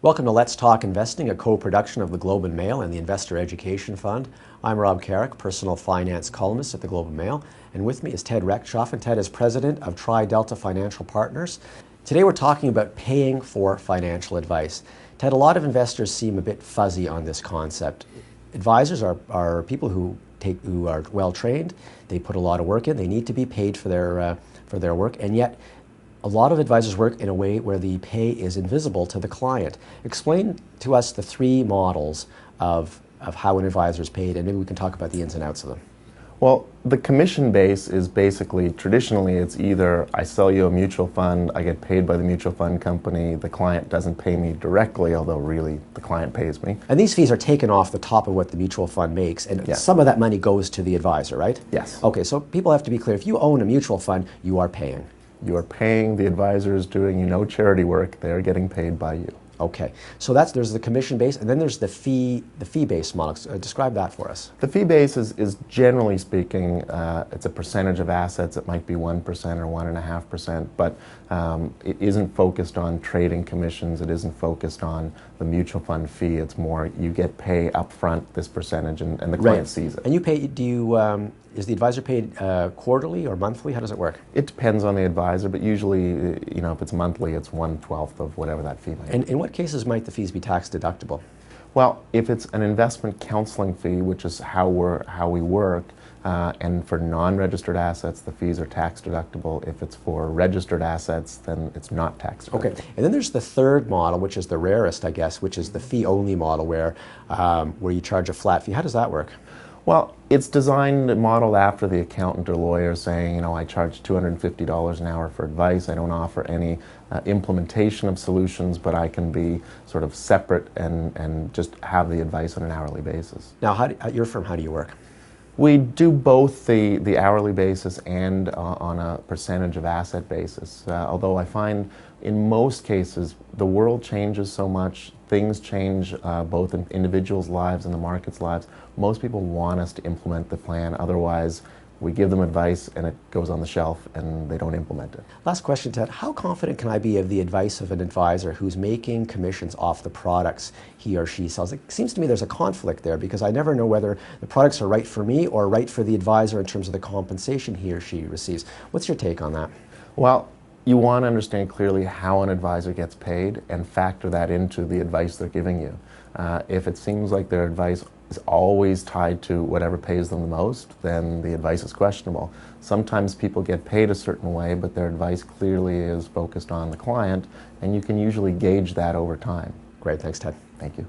Welcome to Let's Talk Investing, a co-production of the Globe and Mail and the Investor Education Fund. I'm Rob Carrick, personal finance columnist at the Globe and Mail, and with me is Ted Rechtshaffen. Ted is president of TriDelta Financial Partners. Today we're talking about paying for financial advice. Ted, a lot of investors seem a bit fuzzy on this concept. Advisors are people who are well trained, they put a lot of work in, they need to be paid for their work, and yet a lot of advisors work in a way where the pay is invisible to the client. Explain to us the three models of how an advisor is paid, and maybe we can talk about the ins and outs of them. Well, the commission base is basically, traditionally, it's either I sell you a mutual fund, I get paid by the mutual fund company, the client doesn't pay me directly, although really the client pays me. And these fees are taken off the top of what the mutual fund makes, and Yes. some of that money goes to the advisor, right? Yes. Okay, so people have to be clear. If you own a mutual fund, you are paying. You are paying, the advisor is doing no charity work, they're getting paid by you. Okay, so there's the commission base, and then there's the fee-based model. Describe that for us. The fee base is generally speaking, it's a percentage of assets. It might be 1% or 1.5%, but it isn't focused on trading commissions. It isn't focused on the mutual fund fee. It's more you get pay up front this percentage, and the client sees it. And you pay? Is the advisor paid quarterly or monthly? How does it work? It depends on the advisor, but usually, if it's monthly, it's 1/12 of whatever that fee might be. And in what cases might the fees be tax deductible? Well, if it's an investment counseling fee, which is how we work, and for non-registered assets, the fees are tax deductible. If it's for registered assets, then it's not tax deductible. Okay, and then there's the third model, which is the rarest, I guess, which is the fee-only model, where you charge a flat fee. How does that work? Well, it's designed and modeled after the accountant or lawyer saying, I charge $250 an hour for advice. I don't offer any implementation of solutions, but I can be sort of separate and just have the advice on an hourly basis. Now, at your firm, how do you work? We do both the hourly basis and on a percentage of asset basis, although I find in most cases the world changes so much, things change both in individuals' lives and the market's lives. Most people want us to implement the plan, otherwise we give them advice and it goes on the shelf and they don't implement it. Last question, Ted. How confident can I be of the advice of an advisor who's making commissions off the products he or she sells? It seems to me there's a conflict there because I never know whether the products are right for me or right for the advisor in terms of the compensation he or she receives. What's your take on that? Well, you want to understand clearly how an advisor gets paid and factor that into the advice they're giving you. If it seems like their advice is always tied to whatever pays them the most, then the advice is questionable. Sometimes people get paid a certain way, but their advice clearly is focused on the client, and you can usually gauge that over time. Great, thanks, Ted. Thank you.